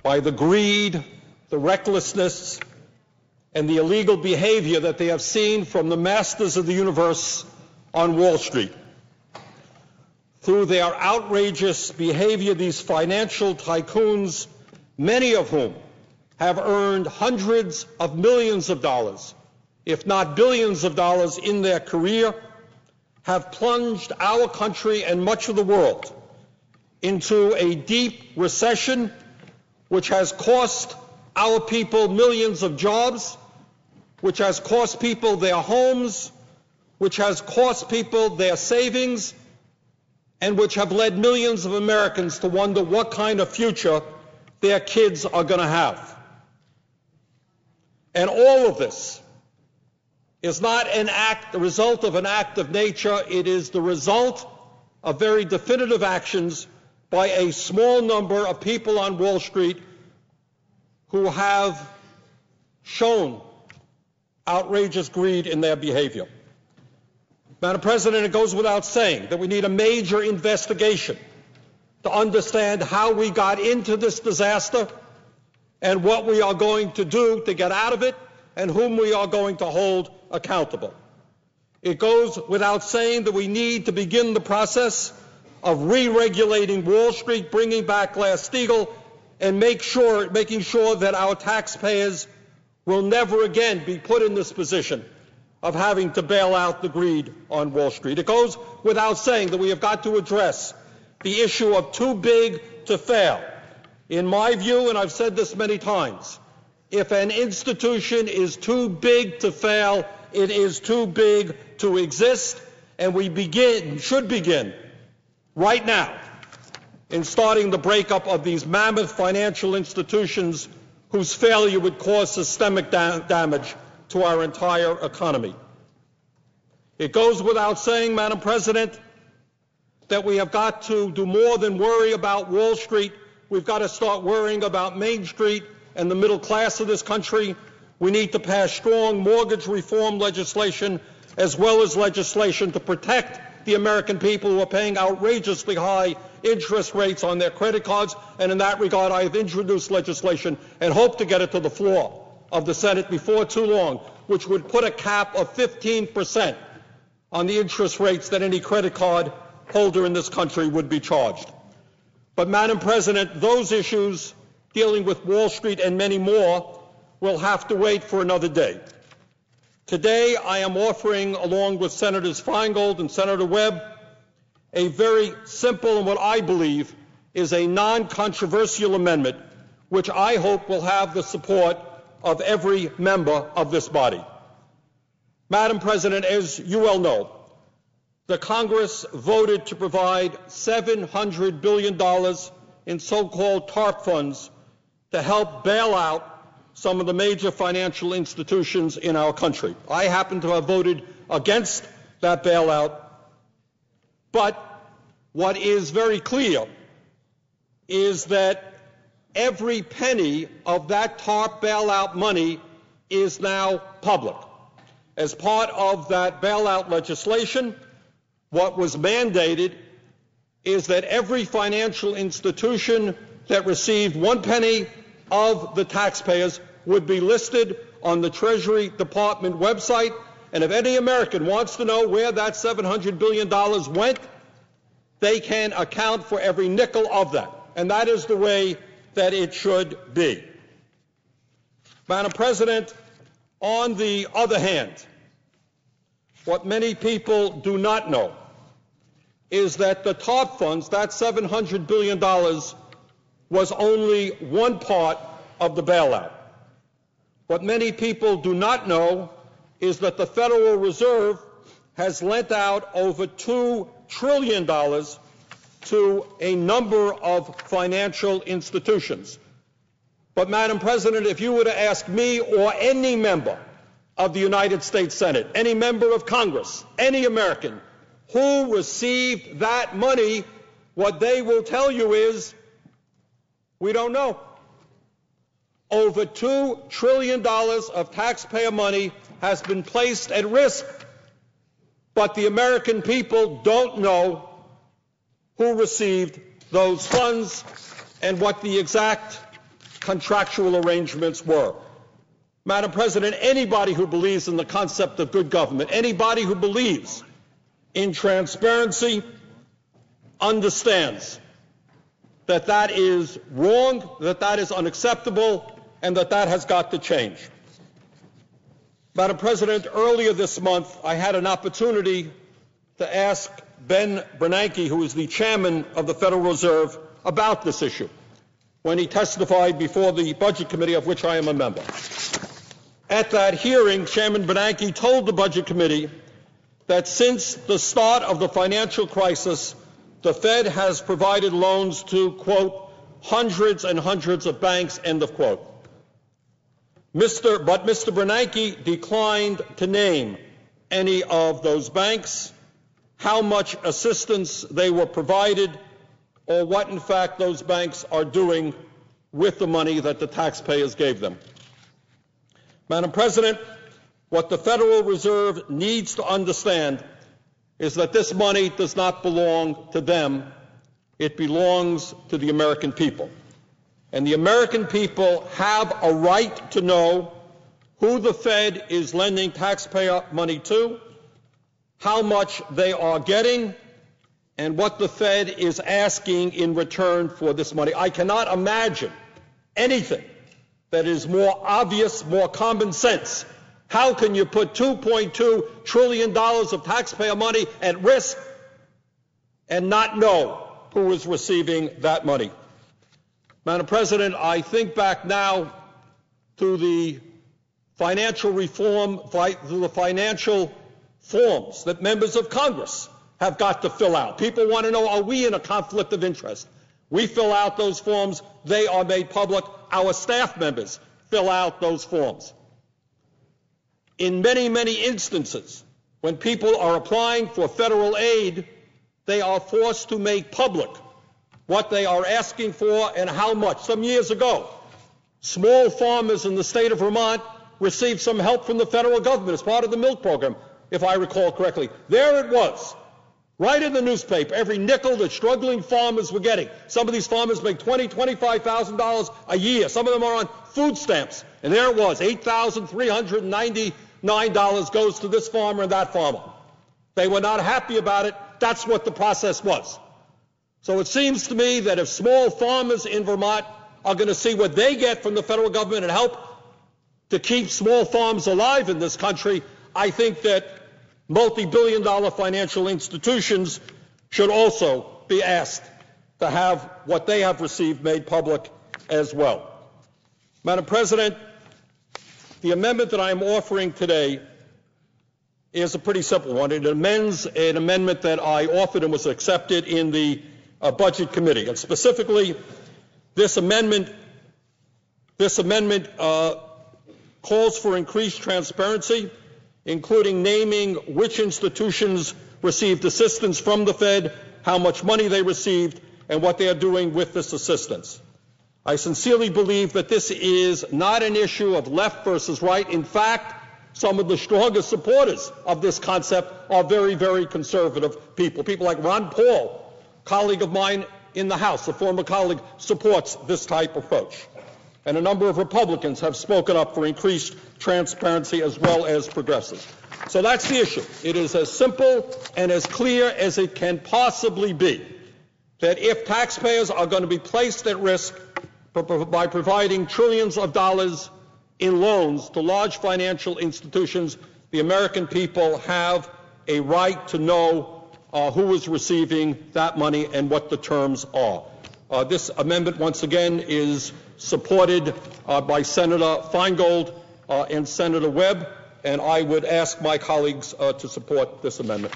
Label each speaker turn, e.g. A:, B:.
A: by the greed, the recklessness, and the illegal behavior that they have seen from the masters of the universe on Wall Street. Through their outrageous behavior, these financial tycoons, many of whom have earned hundreds of millions of dollars, if not billions of dollars in their career, have plunged our country and much of the world into a deep recession, which has cost our people millions of jobs, which has cost people their homes, which has cost people their savings, and which have led millions of Americans to wonder what kind of future their kids are going to have. And all of this is not the result of an act of nature. It is the result of very definitive actions by a small number of people on Wall Street who have shown outrageous greed in their behavior. Madam President, it goes without saying that we need a major investigation to understand how we got into this disaster and what we are going to do to get out of it and whom we are going to hold accountable. It goes without saying that we need to begin the process of re-regulating Wall Street, bringing back Glass-Steagall, and making sure that our taxpayers will never again be put in this position of having to bail out the greed on Wall Street. It goes without saying that we have got to address the issue of too big to fail. In my view, and I've said this many times, if an institution is too big to fail, it is too big to exist, and we should begin right now in starting the breakup of these mammoth financial institutions whose failure would cause systemic damage to our entire economy. It goes without saying, Madam President, that we have got to do more than worry about Wall Street. We've got to start worrying about Main Street and the middle class of this country. We need to pass strong mortgage reform legislation as well as legislation to protect the American people who are paying outrageously high interest rates on their credit cards. And in that regard, I have introduced legislation and hope to get it to the floor of the Senate before too long, which would put a cap of 15% on the interest rates that any credit card holder in this country would be charged. But, Madam President, those issues dealing with Wall Street and many more will have to wait for another day. Today, I am offering, along with Senators Feingold and Senator Webb, a very simple and what I believe is a non-controversial amendment, which I hope will have the support of every member of this body. Madam President, as you well know, the Congress voted to provide $700 billion in so-called TARP funds to help bail out some of the major financial institutions in our country. I happen to have voted against that bailout, but what is very clear is that every penny of that TARP bailout money is now public. As part of that bailout legislation, what was mandated is that every financial institution that received one penny of the taxpayers would be listed on the Treasury Department website, and if any American wants to know where that $700 billion went, they can account for every nickel of that. And that is the way that it should be. Madam President, on the other hand, what many people do not know is that the TARP funds, that $700 billion, was only one part of the bailout. What many people do not know is that the Federal Reserve has lent out over $2 trillion to a number of financial institutions. But, Madam President, if you were to ask me or any member of the United States Senate, any member of Congress, any American who received that money, what they will tell you is, we don't know. Over $2 trillion of taxpayer money has been placed at risk, but the American people don't know who received those funds, and what the exact contractual arrangements were. Madam President, anybody who believes in the concept of good government, anybody who believes in transparency, understands that that is wrong, that that is unacceptable, and that that has got to change. Madam President, earlier this month, I had an opportunity to ask Ben Bernanke, who is the chairman of the Federal Reserve, about this issue when he testified before the Budget Committee, of which I am a member. At that hearing, Chairman Bernanke told the Budget Committee that since the start of the financial crisis, the Fed has provided loans to, quote, hundreds and hundreds of banks, end of quote. Mr. Bernanke declined to name any of those banks, how much assistance they were provided, or what, in fact, those banks are doing with the money that the taxpayers gave them. Madam President, what the Federal Reserve needs to understand is that this money does not belong to them. It belongs to the American people. And the American people have a right to know who the Fed is lending taxpayer money to, how much they are getting, and what the Fed is asking in return for this money. I cannot imagine anything that is more obvious, more common sense. How can you put $2.2 trillion of taxpayer money at risk and not know who is receiving that money? Madam President, I think back now to the financial reform, to the financial forms that members of Congress have got to fill out. People want to know, are we in a conflict of interest? We fill out those forms. They are made public. Our staff members fill out those forms. In many, many instances, when people are applying for federal aid, they are forced to make public what they are asking for and how much. Some years ago, small farmers in the state of Vermont received some help from the federal government as part of the milk program, if I recall correctly. There it was, right in the newspaper, every nickel that struggling farmers were getting. Some of these farmers make $20,000, $25,000 a year. Some of them are on food stamps. And there it was, $8,399 goes to this farmer and that farmer. They were not happy about it. That's what the process was. So it seems to me that if small farmers in Vermont are going to see what they get from the federal government and help to keep small farms alive in this country, I think that multi-billion-dollar financial institutions should also be asked to have what they have received made public as well. Madam President, the amendment that I am offering today is a pretty simple one. It amends an amendment that I offered and was accepted in the Budget Committee. And specifically, this amendment calls for increased transparency, including naming which institutions received assistance from the Fed, how much money they received, and what they are doing with this assistance. I sincerely believe that this is not an issue of left versus right. In fact, some of the strongest supporters of this concept are very, very conservative people. People like Ron Paul, colleague of mine in the House, a former colleague, supports this type of approach. And a number of Republicans have spoken up for increased transparency as well as progressives. So that's the issue. It is as simple and as clear as it can possibly be that if taxpayers are going to be placed at risk by providing trillions of dollars in loans to large financial institutions, the American people have a right to know who is receiving that money and what the terms are. This amendment, once again, is supported by Senator Feingold and Senator Webb, and I would ask my colleagues to support this amendment.